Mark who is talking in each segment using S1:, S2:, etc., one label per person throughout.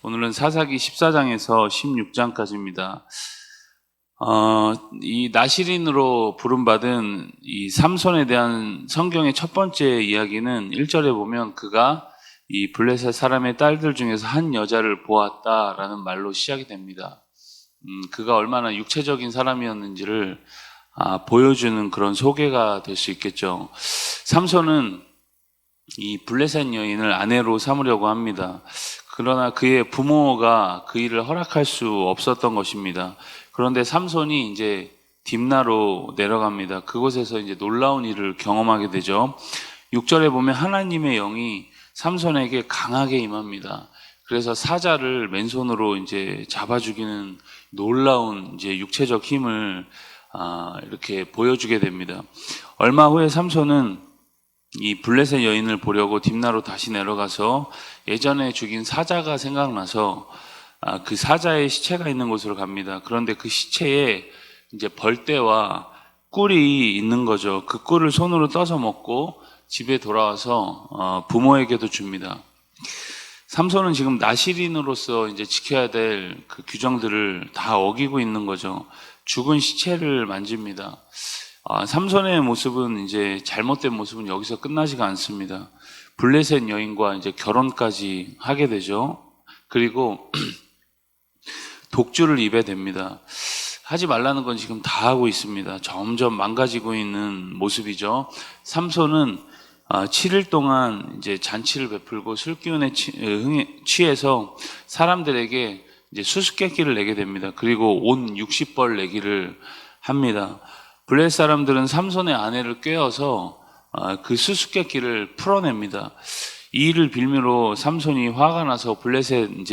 S1: 오늘은 사사기 14장에서 16장까지입니다. 이 나시린으로 부름받은 이 삼손에 대한 성경의 첫 번째 이야기는 1절에 보면 그가 이 블레셋 사람의 딸들 중에서 한 여자를 보았다라는 말로 시작이 됩니다. 그가 얼마나 육체적인 사람이었는지를 보여주는 그런 소개가 될 수 있겠죠. 삼손은 이 블레셋 여인을 아내로 삼으려고 합니다. 그러나 그의 부모가 그 일을 허락할 수 없었던 것입니다. 그런데 삼손이 이제 딥나로 내려갑니다. 그곳에서 이제 놀라운 일을 경험하게 되죠. 6절에 보면 하나님의 영이 삼손에게 강하게 임합니다. 그래서 사자를 맨손으로 이제 잡아 죽이는 놀라운 이제 육체적 힘을 이렇게 보여주게 됩니다. 얼마 후에 삼손은 이 블레셋 여인을 보려고 딥나로 다시 내려가서 예전에 죽인 사자가 생각나서 그 사자의 시체가 있는 곳으로 갑니다. 그런데 그 시체에 이제 벌떼와 꿀이 있는 거죠. 그 꿀을 손으로 떠서 먹고 집에 돌아와서 부모에게도 줍니다. 삼손은 지금 나시린으로서 이제 지켜야 될 그 규정들을 다 어기고 있는 거죠. 죽은 시체를 만집니다. 삼손의 모습은 이제 잘못된 모습은 여기서 끝나지가 않습니다. 블레셋 여인과 이제 결혼까지 하게 되죠. 그리고 독주를 입에 댑니다. 하지 말라는 건 지금 다 하고 있습니다. 점점 망가지고 있는 모습이죠. 삼손은 7일 동안 이제 잔치를 베풀고 술기운에 취해서 사람들에게 이제 수수께끼를 내게 됩니다. 그리고 온 60벌 내기를 합니다. 블레셋 사람들은 삼손의 아내를 꿰어서 그 수수께끼를 풀어냅니다. 이 일을 빌미로 삼손이 화가 나서 블레셋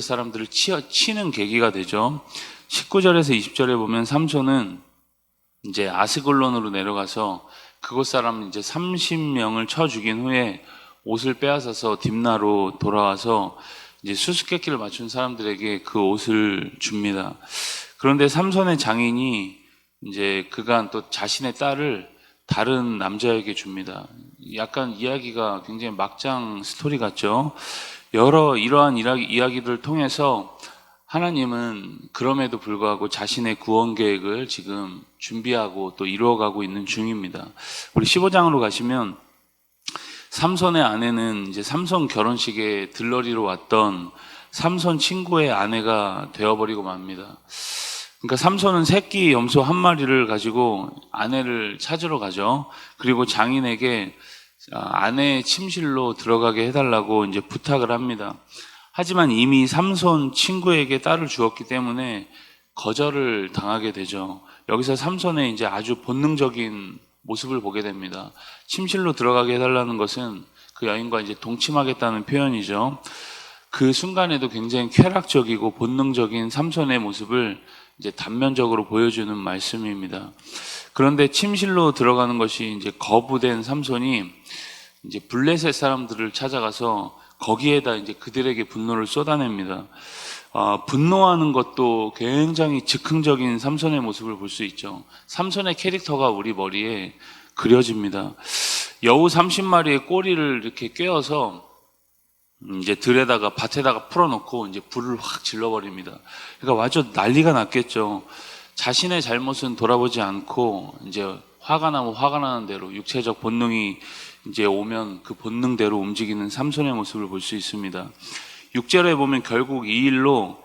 S1: 사람들을 치는 계기가 되죠. 19절에서 20절에 보면 삼손은 이제 아스글론으로 내려가서 그곳 사람 이제 30명을 쳐 죽인 후에 옷을 빼앗아서 딥나로 돌아와서 이제 수수께끼를 맞춘 사람들에게 그 옷을 줍니다. 그런데 삼손의 장인이 이제 그간 또 자신의 딸을 다른 남자에게 줍니다. 약간 이야기가 굉장히 막장 스토리 같죠. 여러 이러한 이야기들을 통해서 하나님은 그럼에도 불구하고 자신의 구원 계획을 지금 준비하고 또 이루어가고 있는 중입니다. 우리 15장으로 가시면 삼손의 아내는 이제 삼손 결혼식에 들러리로 왔던 삼손 친구의 아내가 되어버리고 맙니다. 그러니까 삼손은 새끼 염소 한 마리를 가지고 아내를 찾으러 가죠. 그리고 장인에게 아내의 침실로 들어가게 해달라고 이제 부탁을 합니다. 하지만 이미 삼손 친구에게 딸을 주었기 때문에 거절을 당하게 되죠. 여기서 삼손의 이제 아주 본능적인 모습을 보게 됩니다. 침실로 들어가게 해달라는 것은 그 여인과 이제 동침하겠다는 표현이죠. 그 순간에도 굉장히 쾌락적이고 본능적인 삼손의 모습을 이제 단면적으로 보여주는 말씀입니다. 그런데 침실로 들어가는 것이 이제 거부된 삼손이 이제 블레셋 사람들을 찾아가서 거기에다 이제 그들에게 분노를 쏟아냅니다. 분노하는 것도 굉장히 즉흥적인 삼손의 모습을 볼 수 있죠. 삼손의 캐릭터가 우리 머리에 그려집니다. 여우 30마리의 꼬리를 이렇게 꿰어서 이제 들에다가 밭에다가 풀어놓고 이제 불을 확 질러버립니다. 그러니까 완전 난리가 났겠죠. 자신의 잘못은 돌아보지 않고 이제 화가 나면 화가 나는 대로 육체적 본능이 이제 오면 그 본능대로 움직이는 삼손의 모습을 볼 수 있습니다. 6절에 보면 결국 이 일로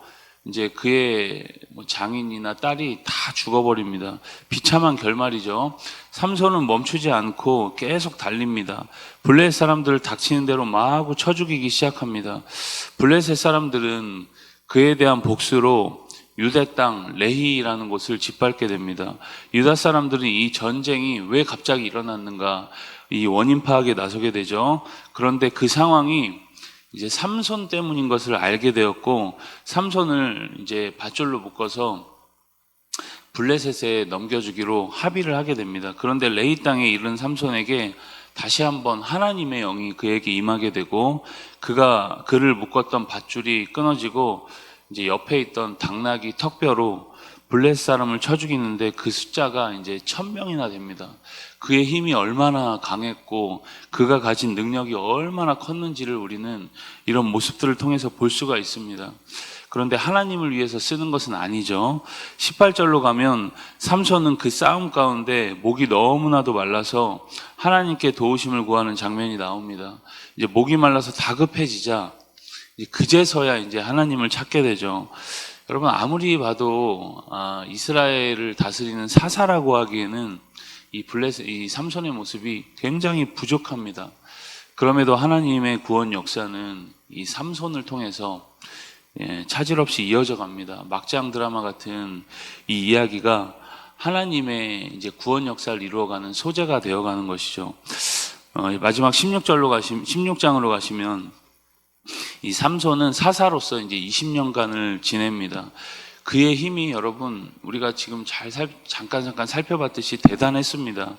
S1: 이제 그의 장인이나 딸이 다 죽어버립니다. 비참한 결말이죠. 삼손은 멈추지 않고 계속 달립니다. 블레셋 사람들을 닥치는 대로 마구 쳐 죽이기 시작합니다. 블레셋 사람들은 그에 대한 복수로 유대 땅 레히라는 곳을 짓밟게 됩니다. 유다 사람들은 이 전쟁이 왜 갑자기 일어났는가 이 원인 파악에 나서게 되죠. 그런데 그 상황이 이제 삼손 때문인 것을 알게 되었고 삼손을 이제 밧줄로 묶어서 블레셋에 넘겨주기로 합의를 하게 됩니다. 그런데 레히 땅에 이른 삼손에게 다시 한번 하나님의 영이 그에게 임하게 되고 그를 묶었던 밧줄이 끊어지고 이제 옆에 있던 당나귀 턱뼈로 블레셋 사람을 쳐 죽이는데 그 숫자가 이제 1000명이나 됩니다. 그의 힘이 얼마나 강했고 그가 가진 능력이 얼마나 컸는지를 우리는 이런 모습들을 통해서 볼 수가 있습니다. 그런데 하나님을 위해서 쓰는 것은 아니죠. 18절로 가면 삼손은 그 싸움 가운데 목이 너무나도 말라서 하나님께 도우심을 구하는 장면이 나옵니다. 이제 목이 말라서 다급해지자 그제서야 이제 하나님을 찾게 되죠. 여러분, 아무리 봐도 이스라엘을 다스리는 사사라고 하기에는 이 삼손의 모습이 굉장히 부족합니다. 그럼에도 하나님의 구원 역사는 이 삼손을 통해서 차질 없이 이어져 갑니다. 막장 드라마 같은 이 이야기가 하나님의 이제 구원 역사를 이루어가는 소재가 되어가는 것이죠. 마지막 16장으로 가시면 이 삼손은 사사로서 이제 20년간을 지냅니다. 그의 힘이 여러분 우리가 지금 잠깐 살펴봤듯이 대단했습니다.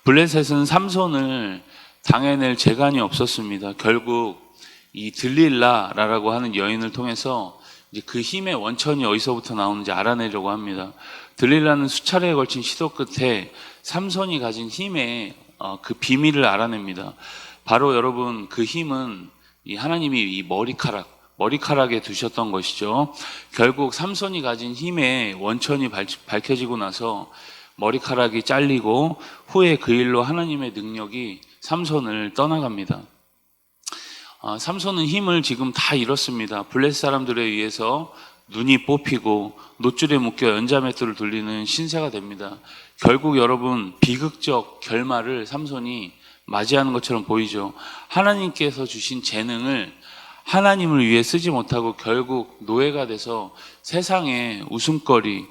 S1: 블레셋은 삼손을 당해낼 재간이 없었습니다. 결국 이 들릴라라고 하는 여인을 통해서 이제 그 힘의 원천이 어디서부터 나오는지 알아내려고 합니다. 들릴라는 수차례에 걸친 시도 끝에 삼손이 가진 힘의 그 비밀을 알아냅니다. 바로 여러분 그 힘은 이 하나님이 이 머리카락에 두셨던 것이죠. 결국 삼손이 가진 힘의 원천이 밝혀지고 나서 머리카락이 잘리고 후에 그 일로 하나님의 능력이 삼손을 떠나갑니다. 삼손은 힘을 지금 다 잃었습니다. 블레셋 사람들에 의해서 눈이 뽑히고 노줄에 묶여 연자맷돌을 돌리는 신세가 됩니다. 결국 여러분 비극적 결말을 삼손이 맞이하는 것처럼 보이죠. 하나님께서 주신 재능을 하나님을 위해 쓰지 못하고 결국 노예가 돼서 세상의 웃음거리,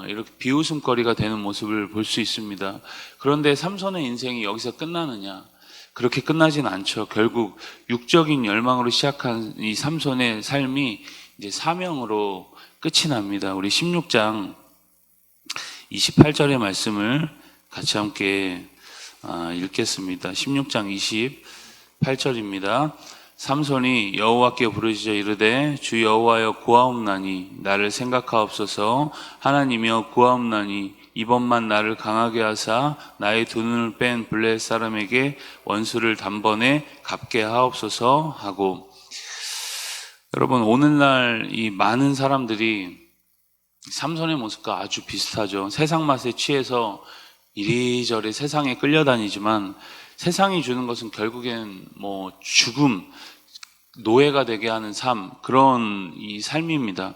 S1: 이렇게 비웃음거리가 되는 모습을 볼 수 있습니다. 그런데 삼손의 인생이 여기서 끝나느냐? 그렇게 끝나진 않죠. 결국 육적인 열망으로 시작한 이 삼손의 삶이 이제 사명으로 끝이 납니다. 우리 16장 28절의 말씀을 같이 함께 읽겠습니다. 16장 28절입니다. 삼손이 여호와께 부르짖어 이르되 주 여호와여 구하옵나니 나를 생각하옵소서. 하나님이여 구하옵나니 이번만 나를 강하게 하사 나의 두 눈을 뺀 블레셋 사람에게 원수를 단번에 갚게 하옵소서 하고, 여러분 오늘날 이 많은 사람들이 삼손의 모습과 아주 비슷하죠. 세상 맛에 취해서 이리저리 세상에 끌려다니지만 세상이 주는 것은 결국엔 뭐 죽음, 노예가 되게 하는 삶, 그런 이 삶입니다.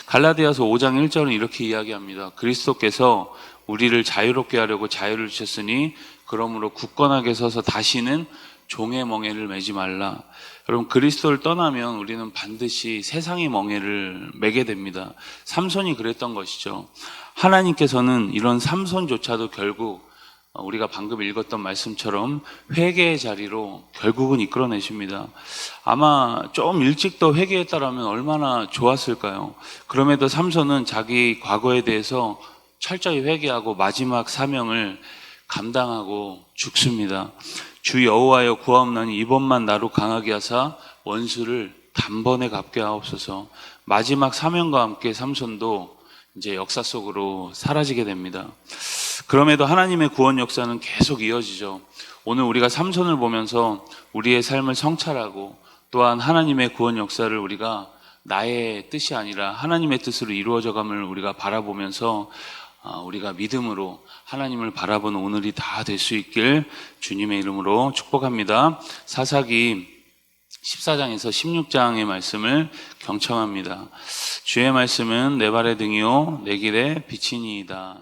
S1: 갈라디아서 5장 1절은 이렇게 이야기합니다. 그리스도께서 우리를 자유롭게 하려고 자유를 주셨으니 그러므로 굳건하게 서서 다시는 종의 멍에를 매지 말라. 여러분 그리스도를 떠나면 우리는 반드시 세상의 멍에를 매게 됩니다. 삼손이 그랬던 것이죠. 하나님께서는 이런 삼손조차도 결국 우리가 방금 읽었던 말씀처럼 회개의 자리로 결국은 이끌어내십니다. 아마 좀 일찍 더 회개했다라면 얼마나 좋았을까요? 그럼에도 삼손은 자기 과거에 대해서 철저히 회개하고 마지막 사명을 감당하고 죽습니다. 주 여호와여 구하옵나니 이번만 나로 강하게 하사 원수를 단번에 갚게 하옵소서. 마지막 사명과 함께 삼손도 이제 역사 속으로 사라지게 됩니다. 그럼에도 하나님의 구원 역사는 계속 이어지죠. 오늘 우리가 삼손을 보면서 우리의 삶을 성찰하고 또한 하나님의 구원 역사를 우리가 나의 뜻이 아니라 하나님의 뜻으로 이루어져감을 우리가 바라보면서 우리가 믿음으로 하나님을 바라보는 오늘이 다 될 수 있길 주님의 이름으로 축복합니다. 사사기 14장에서 16장의 말씀을 경청합니다. 주의 말씀은 내 발의 등이요 내 길의 빛이니이다.